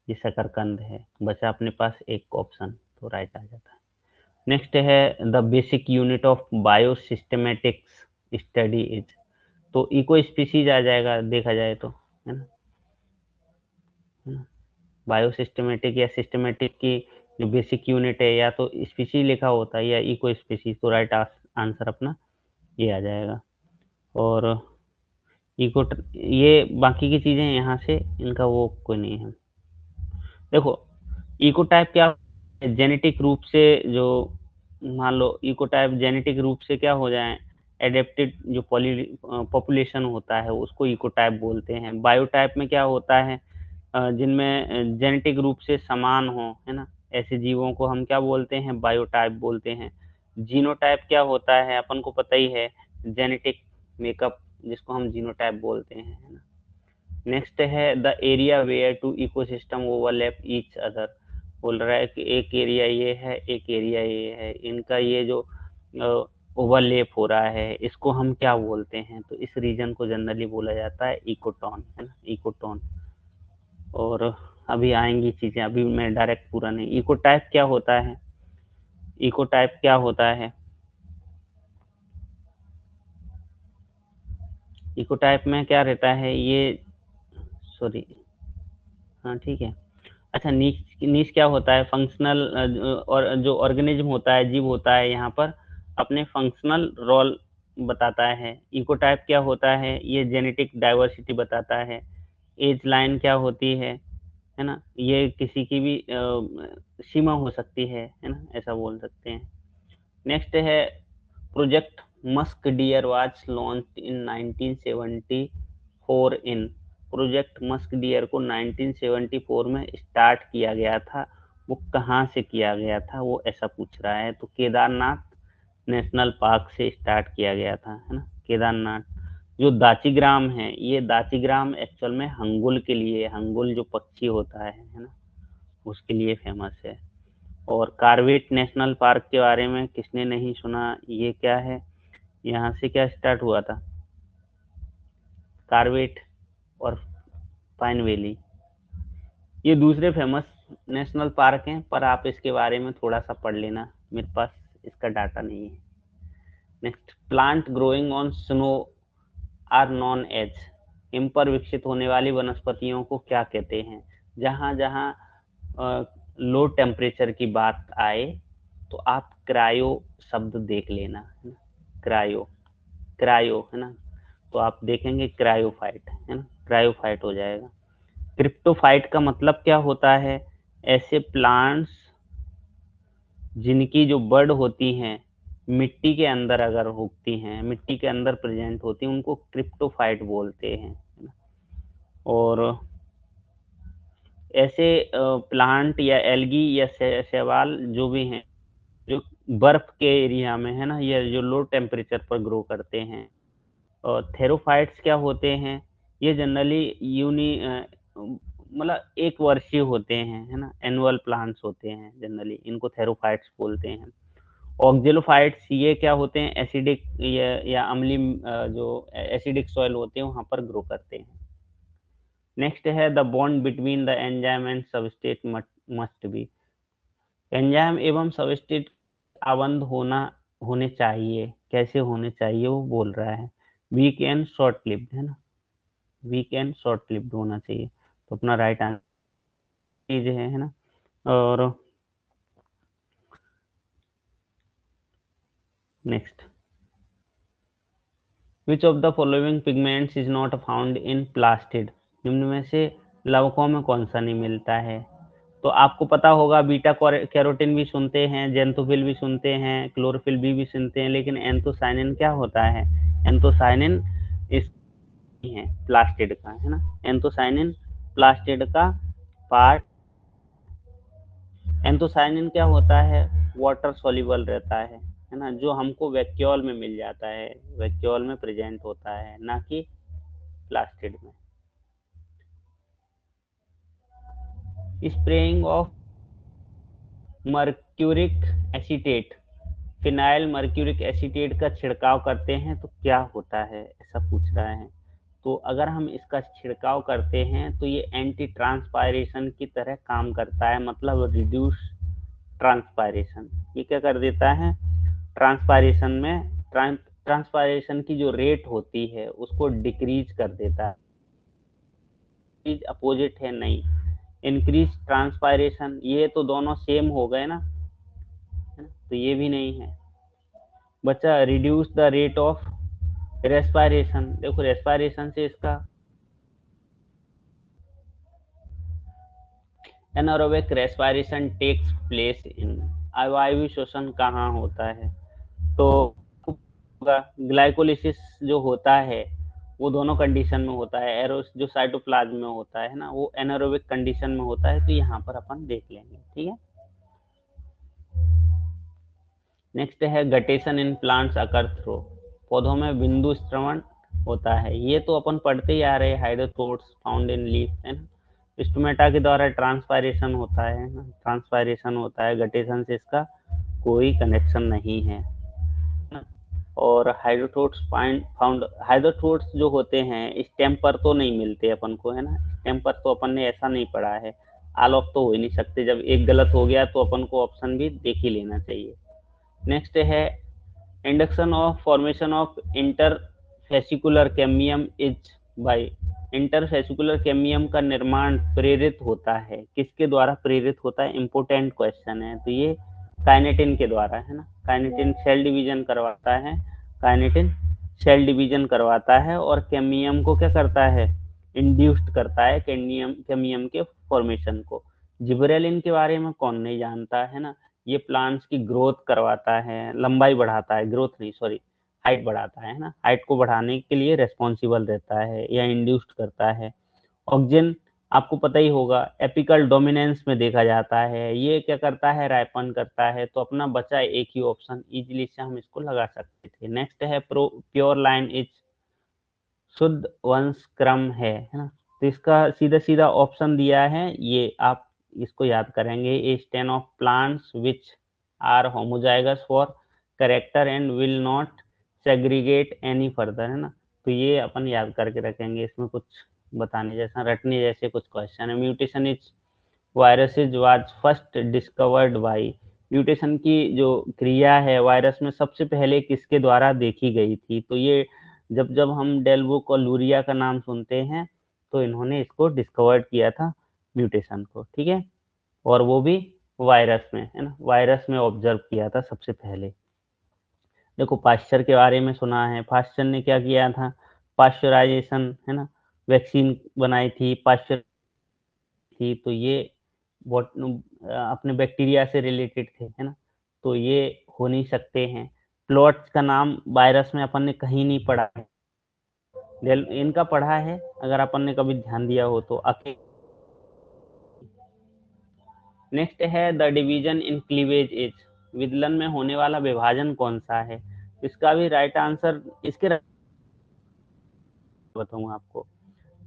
ये शकरकंद है। बचा अपने पास एक ऑप्शन, तो राइट आ जाता है। नेक्स्ट है the basic unit of biosystematics study is. तो इको स्पीसीज आ जाएगा देखा जाए तो, है ना। बायोसिस्टेमेटिक या सिस्टेमेटिक की जो बेसिक यूनिट है, या तो स्पीसीज लिखा होता है या इको स्पीसीज, तो राइट आंसर अपना ये आ जाएगा। और इको ये बाकी की चीजें यहाँ से इनका वो कोई नहीं है। देखो इकोटाइप क्या, जेनेटिक रूप से जो, मान लो इकोटाइप जेनेटिक रूप से क्या हो जाए, एडेप्टेड जो पॉपुलेशन होता है उसको इकोटाइप बोलते हैं। बायोटाइप में क्या होता है, जिनमें जेनेटिक रूप से समान हो, है ना, ऐसे जीवों को हम क्या बोलते हैं, बायोटाइप बोलते हैं। जीनोटाइप क्या होता है अपन को पता ही है, जेनेटिक मेकअप जिसको हम जीनोटाइप बोलते हैं, है ना। नेक्स्ट है the area where two ecosystem overlap each other. बोल रहा है कि एक एरिया ये है, एक एरिया ये है, इनका ये जो ओवरलैप हो रहा है इसको हम क्या बोलते हैं, तो इस रीजन को जनरली बोला जाता है इकोटोन, है ना, इकोटोन। और अभी आएंगी चीजें, अभी मैं डायरेक्ट पूरा नहीं। इकोटाइप क्या होता है, इकोटाइप क्या होता है, इकोटाइप में क्या रहता है ये, सॉरी, हाँ ठीक है। अच्छा, नीच नीच क्या होता है, फंक्शनल, और जो ऑर्गेनिज्म होता है, जीव होता है, यहाँ पर अपने फंक्शनल रोल बताता है। इकोटाइप क्या होता है, ये जेनेटिक डाइवर्सिटी बताता है। एज लाइन क्या होती है ना, ये किसी की भी सीमा हो सकती है ना, ऐसा बोल सकते हैं। नेक्स्ट है project musk deer was launch in 1974 in. Project musk deer को 1974 में स्टार्ट किया गया था। वो कहाँ से किया गया था, वो ऐसा पूछ रहा है। तो केदारनाथ नेशनल पार्क से स्टार्ट किया गया था, है ना, केदारनाथ। जो दाचीग्राम है, ये दाचीग्राम एक्चुअल में हंगुल के लिए, हंगुल जो पक्षी होता है ना, उसके लिए फेमस है। और कार्बेट नेशनल पार्क के बारे में किसने नहीं सुना, ये क्या है, यहाँ से क्या स्टार्ट हुआ था, कार्बेट और पाइन वैली, ये दूसरे फेमस नेशनल पार्क हैं, पर आप इसके बारे में थोड़ा सा पढ़ लेना, मेरे पास इसका डाटा नहीं है। Next, plant growing on snow are known as. हिम पर विकसित होने वाली वनस्पतियों को क्या कहते हैं। जहां जहां लो टेम्परेचर की बात आए तो आप क्रायो शब्द देख लेना, है ना, क्रायो, क्रायो, है ना। तो आप देखेंगे क्रायोफाइट, है ना, क्रायोफाइट हो जाएगा। क्रिप्टोफाइट का मतलब क्या होता है, ऐसे प्लांट्स जिनकी जो बर्ड होती हैं मिट्टी के अंदर अगर उगती हैं, मिट्टी के अंदर प्रेजेंट होती हैं, उनको क्रिप्टोफाइट बोलते हैं। और ऐसे प्लांट या एल्गी या शैवाल जो भी हैं, जो बर्फ के एरिया में, है ना, या जो लो टेम्परेचर पर ग्रो करते हैं। और थेरोफाइट्स क्या होते हैं, ये जनरली यूनि मतलब एक वर्षीय होते हैं, है ना, एनुअल प्लांट्स होते हैं जनरली, इनको थेरोफाइट्स बोलते हैं। ऑक्जेलोफाइट्स ये क्या होते हैं, एसिडिक या अम्लीय जो एसिडिक सॉइल होते हैं वहां पर ग्रो करते हैं। नेक्स्ट है the bond between the enzyme and substrate must be. Enzyme एवं सबस्ट्रेट आबंध होने चाहिए, कैसे होने चाहिए वो बोल रहा है। वीक एंड शॉर्ट लिव्ड, है ना, वीक एंड शॉर्ट लिव्ड होना चाहिए। तो अपना राइट आंसर चीज है ना। और next, which of the following pigments is not found in plastid, निम्न में से लवकों में कौन सा नहीं मिलता है? तो आपको पता होगा बीटा कैरोटीन भी सुनते हैं, जेंथोफिल भी सुनते हैं, क्लोरोफिल भी सुनते हैं, लेकिन एंथोसायनिन क्या होता है? एंथोसायनिन इस है प्लास्टिड का, है ना, एंथोसायनिन प्लास्टिड का पार्ट। एंथोसायनिन क्या होता है? वाटर सॉल्युबल रहता है ना, जो हमको वैक्यूल में मिल जाता है, वैक्यूल में प्रेजेंट होता है, ना कि प्लास्टिड में। Spraying of mercuric acetate, phenyl mercuric acetate का छिड़काव करते हैं तो क्या होता है, ऐसा पूछ रहा है। तो अगर हम इसका छिड़काव करते हैं तो ये एंटी ट्रांसपायरेशन की तरह काम करता है, मतलब रिड्यूस ट्रांसपायरेशन। ये क्या कर देता है? ट्रांसपायरेशन में ट्रांसपायरेशन की जो रेट होती है उसको डिक्रीज कर देता है। अपोजिट है नहीं, इंक्रीज ट्रांसपायरेशन, ये तो दोनों सेम हो गए ना, है ना, तो ये भी नहीं है। बच्चा reduce the rate of respiration, देखो रेस्पायरेशन से इसका anaerobic respiration takes place in, अवायवीय श्वसन कहाँ होता है? तो ग्लाइकोलिसिस जो होता है वो दोनों कंडीशन में होता है, एरोस जो साइटोप्लाज्म में होता है ना, वो एनारोबिक कंडीशन में होता है, तो यहाँ पर अपन देख लेंगे, ठीक है। नेक्स्ट है guttation in plants occur through, पौधों में बिंदु स्त्रवण होता है, ये तो अपन पढ़ते ही आ रहे हैं, हाइड्रोथोट्स फाउंड इन लीफ, है ना। स्टोमेटा के द्वारा ट्रांसपायरेशन होता है ना, ट्रांसपायरेशन होता है, गटेशन से इसका कोई कनेक्शन नहीं है ना। और हाइड्रोथोट्स फाउंड, हाइड्रोथोट्स जो होते हैं स्टेम पर तो नहीं मिलते अपन को, है ना, स्टेम पर तो अपन ने ऐसा नहीं पढ़ा है, ऑल ऑफ तो हो ही नहीं सकते, जब एक गलत हो गया तो अपन को ऑप्शन भी देख ही लेना चाहिए। नेक्स्ट है induction of formation of interfascicular cambium is by, interfascicular cambium का निर्माण प्रेरित होता है, किसके द्वारा प्रेरित होता है? इंपोर्टेंट क्वेश्चन है, तो ये काइनेटिन के द्वारा, है ना, काइनेटिन सेल डिवीजन करवाता है, काइनेटिन सेल डिवीजन करवाता है और कैम्बियम को क्या करता है? इंड्यूस्ड करता है कैम्बियम के फॉर्मेशन को। जिबरेलिन के बारे में कौन नहीं जानता, है ना, ये प्लांट्स की ग्रोथ करवाता है, लंबाई बढ़ाता है, ग्रोथ नहीं सॉरी, हाइट बढ़ाता है ना, हाइट को बढ़ाने के लिए रेस्पॉन्सिबल रहता है या इंड्यूस्ड करता है। ऑक्सीजन आपको पता ही होगा एपिकल डोमिनेंस में देखा जाता है, ये क्या करता है? राइपन करता है, तो अपना बचा एक ही ऑप्शन, इजीली से हम इसको लगा सकते थे। नेक्स्ट है प्योर लाइन इज शुद्ध वंश क्रम है ना, तो इसका सीधा सीधा ऑप्शन दिया है, ये आप इसको याद करेंगे, a strain of plants which are homozygous for character and will not segregate any further, है ना, तो ये अपन याद करके रखेंगे, इसमें कुछ बताने जैसा रटने जैसे कुछ क्वेश्चन है। Mutation is viruses was first discovered by, mutation की जो क्रिया है वायरस में सबसे पहले किसके द्वारा देखी गई थी? तो ये जब जब हम डेलबुक और लूरिया का नाम सुनते हैं तो इन्होंने इसको डिस्कवर्ड किया था म्यूटेशन को, ठीक है, और वो भी वायरस में, है ना, वायरस में ऑब्जर्व किया था सबसे पहले। देखो पाश्चर के बारे में सुना है, पाश्चर ने क्या किया था? पाश्चराइजेशन, है ना, वैक्सीन बनाई थी, पाश्चर थी, तो ये अपने बैक्टीरिया से रिलेटेड थे, है ना, तो ये हो नहीं सकते हैं। प्लॉट्स का नाम वायरस में अपन ने कहीं नहीं पढ़ा है, इनका पढ़ा है अगर अपन ने कभी ध्यान दिया हो तो। नेक्स्ट है the division in cleavage is, विदलन में होने वाला विभाजन कौन सा है? इसका भी राइट आंसर इसके बताऊंगा आपको।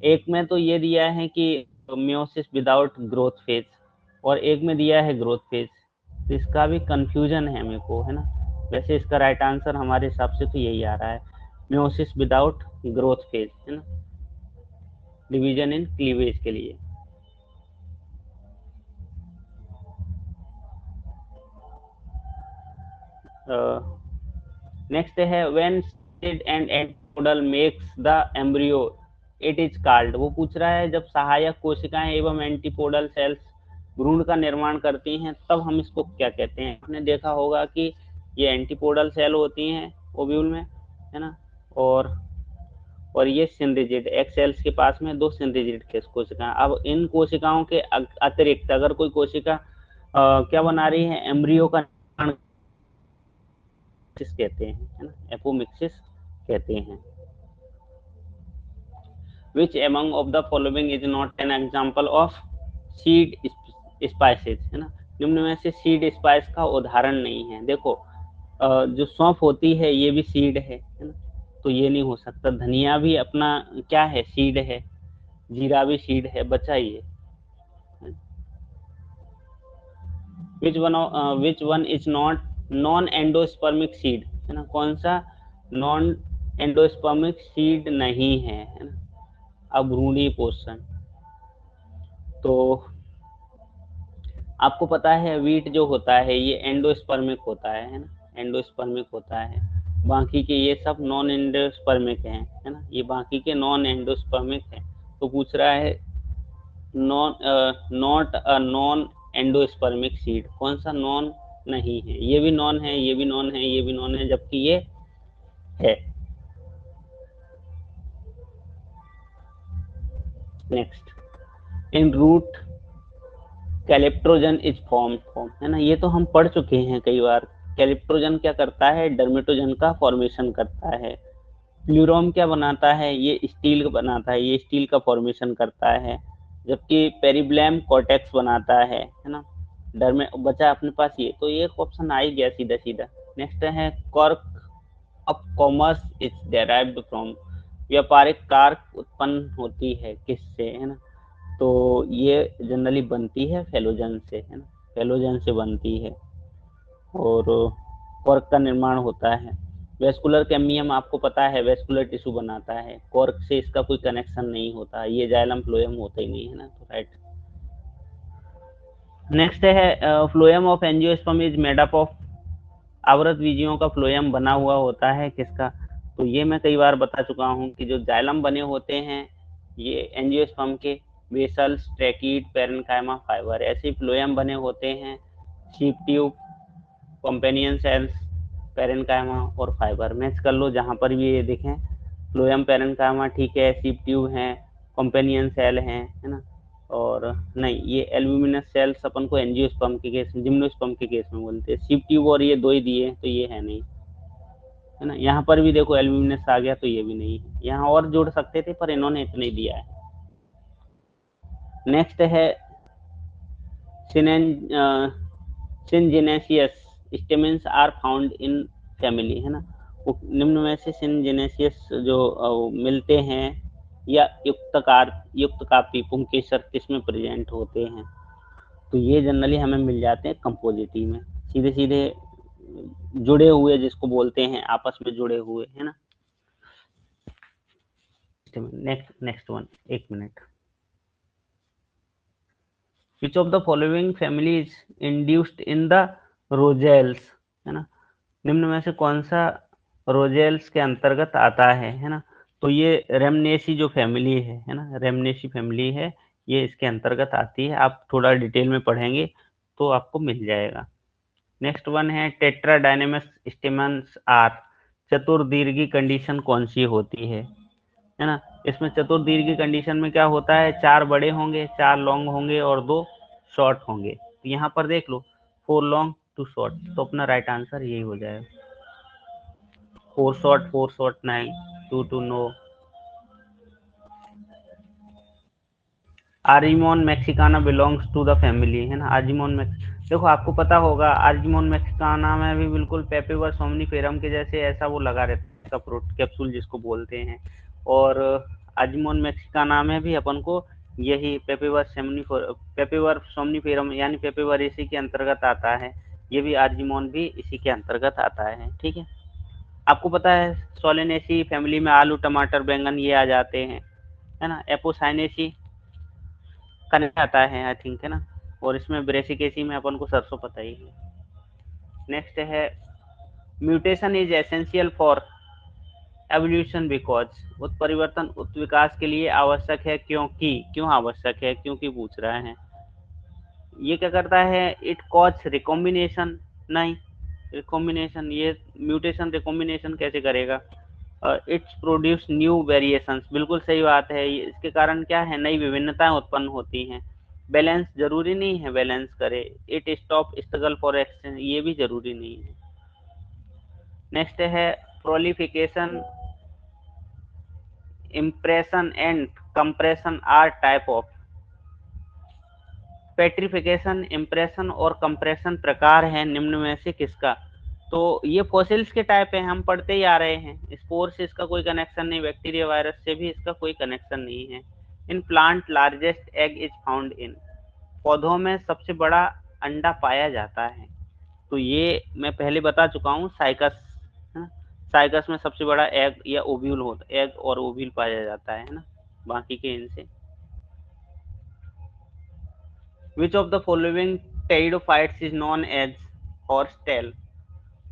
एक में तो ये दिया है कि मियोसिस विदाउट ग्रोथ फेज, और एक में दिया है ग्रोथ फेज, तो इसका भी कंफ्यूजन है मेरे को, है ना। वैसे इसका राइट आंसर हमारे हिसाब से तो यही आ रहा है, मियोसिस विदाउट ग्रोथ फेज, है ना, डिवीजन इन क्लीवेज के लिए। नेक्स्ट है when seed and antipodal makes the embryo it is called, वो पूछ रहा है जब सहायक कोशिकाएं एवं एंटीपोडल सेल्स भ्रूण का निर्माण करती हैं तब हम इसको क्या कहते हैं? आपने देखा होगा कि ये एंटीपोडल सेल होती हैं ओव्यूल में, है ना, और और ये सिंरिजिड, एक्स सेल्स के पास में दो सिंरिजिड कोशिकाएं। अब इन कोशिकाओं के अतिरिक्त अगर कोई कोशिका क्या बना रही है, एम्ब्रियो का निर्माण कहते हैं, है ना, एपोमिक्सिस कहते हैं। Which among of the following is not an example of seed spices, है ना, निम्न में से सीड स्पाइस का उदाहरण नहीं है। देखो जो सौंफ होती है ये भी सीड है ना, तो ये नहीं हो सकता। धनिया भी अपना क्या है, सीड है। जीरा भी सीड है, बचा ये। Which one is not non endospermic seed, है ना, कौन सा नॉन एंडोस्पर्मिक सीड नहीं है ना, अभ्रूणीय पोषण। तो आपको पता है वीट जो होता है ये एंडोस्पर्मिक होता है ना, एंडोस्पर्मिक होता है। बाकी के ये सब नॉन एंडोस्पर्मिक हैं, है ना, ये बाकी के नॉन एंडोस्पर्मिक हैं। तो पूछ रहा है non not a non endospermic seed, कौन सा नॉन नहीं है। ये भी नॉन है, ये भी नॉन है, ये भी नॉन है, जबकि ये है। Next, in root calyptrogen is form, है ना, ये तो हम पढ़ चुके हैं कई बार। कैलिप्ट्रोजन क्या करता है, डर्मेटोजन का फॉर्मेशन करता है। प्लूरोम क्या बनाता है, ये स्टील बनाता है, ये स्टील का फॉर्मेशन करता है। जबकि पेरिब्लैम कॉर्टेक्स बनाता है ना। डर्मे बचा अपने पास ये, तो ये ऑप्शन आ ही गया सीधा सीधा। नेक्स्ट है cork of commerce is derived from, व्यापारिक कार्क उत्पन्न होती है किससे, है ना, तो ये जनरली बनती है फेलोजन से, है ना, फेलोजन से बनती है। और कॉर्क का निर्माण होता है। वेस्कुलर कैम्बियम आपको पता है वेस्कुलर टिश्यू बनाता है, कॉर्क से इसका कोई कनेक्शन नहीं होता, ये जाइलम फ्लोएम होता ही नहीं है ना, तो राइट। नेक्स्ट है phloem of angiosperm is made up of, आवृत बीजियों का फ्लोएम बना हुआ होता है किसका, तो ये मैं कई बार बता चुका हूँ कि जो जाइलम बने होते हैं ये एंजियोस्पर्म के, बेसल्स, ट्रैकीड, पैरेन्काइमा, फाइबर, ऐसे फ्लोएम बने होते हैं। Sheep tube, companion cells, parenchyma और फाइबर, मैच कर लो जहाँ पर भी ये देखें। फ्लोएम, पैरेन्काइमा ठीक है, शीप ट्यूब है, कंपेनियन सेल है ना। और नहीं, ये एल्ब्यूमिनस सेल्स अपन को एंजियोस्पर्म के केस में, जिम्नोस्पर्म के केस में बोलते हैं। शीप ट्यूब और ये दो ही दिए, तो ये है नहीं, है ना। यहाँ पर भी देखो एल्ब्यूमिनस आ गया, तो ये भी नहीं है। यहाँ और जोड़ सकते थे पर इन्होंने इतना ही दिया है। नेक्स्ट है syngenesious stamens are found in family, है ना, निम्न में से सिनजेनेसियस जो मिलते हैं या युक्त कापी पुंकेसर किसमें प्रेजेंट होते हैं, तो ये जनरली हमें मिल जाते हैं कंपोजिटी में, सीधे सीधे जुड़े हुए जिसको बोलते हैं, आपस में जुड़े हुए, है ना। नेक्स्ट वन, एक minute. Which of the following family is induced in the Rosales, है ना, निम्न में से कौन सा रोजेल्स के अंतर्गत आता है ना, तो ये रेमनेसी जो फैमिली है ना, रेमनेसी फैमिली है, ये इसके अंतर्गत आती है। आप थोड़ा डिटेल में पढ़ेंगे तो आपको मिल जाएगा। नेक्स्ट वन है टेट्राडाइनेमस स्टेमन्स आर, चतुर्दीर्घी कंडीशन कौन सी होती है ना। इसमें चतुर्दीर्घी कंडीशन में क्या होता है, 4 बड़े होंगे, 4 लॉन्ग होंगे और 2 शॉर्ट होंगे। तो यहाँ पर देख लो 4 लॉन्ग 2 शॉर्ट, तो अपना राइट आंसर यही हो जाएगा। 4 short 9, 2 no. Argemone mexicana belongs to the family, है ना। देखो आपको पता होगा आर्जिमोन मैक्सिकाना में भी बिल्कुल पेपिवर सोमनीफेरम के जैसे ऐसा वो लगा रहता है फ्रूट कैप्सूल जिसको बोलते हैं। और आर्जिमोन मैक्सिकाना में भी अपन को यही पेपिवर सोमनीफेरम यानी पेपिवर इसी के अंतर्गत आता है। ये भी आर्जिमोन भी इसी के अंतर्गत आता है, ठीक है। आपको पता है सोलेनेसी फैमिली में आलू, टमाटर, बैंगन ये आ जाते हैं, है ना। एपोसाइनेसी कनेक्ट आता है आई थिंक, है ना। और इसमें ब्रेसिकेसी में अपन को सरसों पता ही है। नेक्स्ट है mutation is essential for evolution because, उत्परिवर्तन उत्विकास के लिए आवश्यक है क्योंकि, क्यों आवश्यक है, क्योंकि पूछ रहा है। ये क्या करता है, इट कॉज रिकॉम्बिनेशन, नहीं रिकॉम्बिनेशन, ये म्यूटेशन रिकॉम्बिनेशन कैसे करेगा, इट्स प्रोड्यूस न्यू वेरिएशंस, बिल्कुल सही बात है। इसके कारण क्या है, नई विभिन्नताएं उत्पन्न होती हैं। बैलेंस जरूरी नहीं है बैलेंस करे। It stop struggle for exchange, ये भी जरूरी नहीं है। नेक्स्ट है prolification, impression and compression are type of. Petrification, impression और कंप्रेशन प्रकार है निम्न में से किसका। तो ये फॉसिल्स के टाइप है, हम पढ़ते ही आ रहे हैं। स्पोर से इसका कोई कनेक्शन नहीं, बैक्टीरिया वायरस से भी इसका कोई कनेक्शन नहीं है। In plant largest egg is found इन, पौधों में सबसे बड़ा अंडा पाया जाता है। तो ये मैं पहले बता चुका हूँ, साइकस है ना। साइकस में सबसे बड़ा एग या ओव्यूल होता, एग और ओव्यूल पाया जाता है ना, बाकी के इनसे। Which of the following pteridophytes is known as horse tail.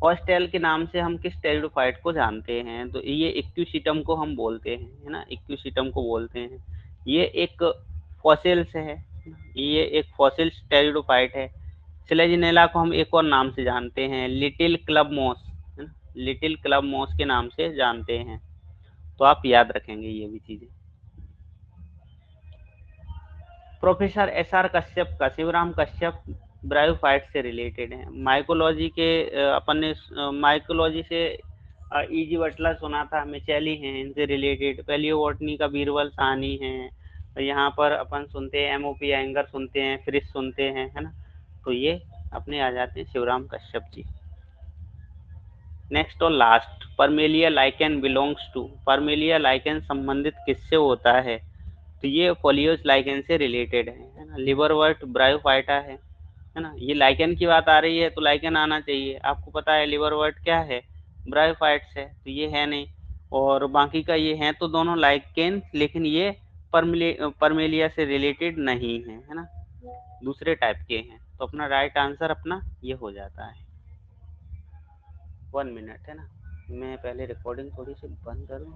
Horse tail के नाम से हम किस टेरिडोफाइट को जानते हैं, तो ये इक्विसिटम को हम बोलते हैं, है ना, इक्विसिटम को बोलते हैं। ये एक फॉसिल से है, ये एक फॉसिल टेरिडोफाइट है। सिलेजिनेला को हम एक और नाम से जानते हैं, लिटिल क्लब मॉस, है ना, लिटिल क्लब मॉस के नाम से जानते हैं। तो आप याद रखेंगे ये भी चीजें। प्रोफेसर एस आर कश्यप का, शिवराम कश्यप ब्रायोफाइट से रिलेटेड है। माइकोलॉजी के अपन ने माइकोलॉजी से इजी बटलर सुना था, मिचेली हैं इनसे रिलेटेड। पेलियोबॉटनी का बीरबल साहनी है। यहाँ पर अपन सुनते हैं एमओपी एंगर सुनते हैं, फ्रिश सुनते हैं, है ना। तो ये अपने आ जाते हैं शिवराम कश्यप जी। नेक्स्ट और last, Parmelia lichen belongs to. Parmelia lichen संबंधित किससे होता है, तो ये फोलियोस लाइकेन से रिलेटेड है ना। लिवरवर्ट ब्रायोफाइटा है ना। ये लाइकेन की बात आ रही है तो लाइकेन आना चाहिए। आपको पता है लिवरवर्ट क्या है, ब्रायोफाइट्स है, तो ये है नहीं। और बाकी का ये है तो दोनों लाइकेन, लेकिन ये परमेलिया से रिलेटेड नहीं है ना, दूसरे टाइप के हैं। तो अपना राइट आंसर अपना ये हो जाता है। 1 मिनट है ना, मैं पहले रिकॉर्डिंग थोड़ी सी बंद करूँ।